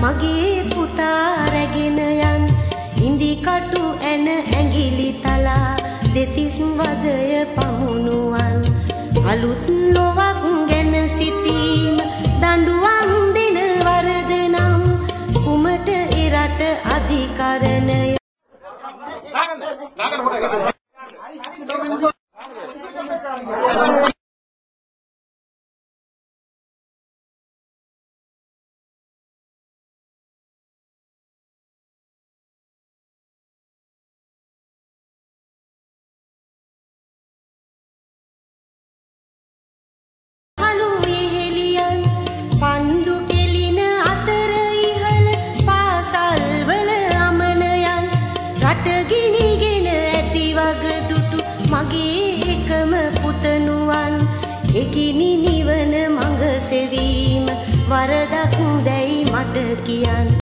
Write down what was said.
මගේ පුතා රැගෙන යන් ඉන්දි කටු ඇන ඇඟිලි තලා දෙතිස් වදය පමුණුවන් අලුත් ලොවක් ගැන සිතීම දඬුවම් දෙන වරද නම් කුමට එරට අධිකරණය මගේ එකම පුතණුවන් එකිනි නිවන මඟ සෙවීම වරදක් දැයි මට කියන්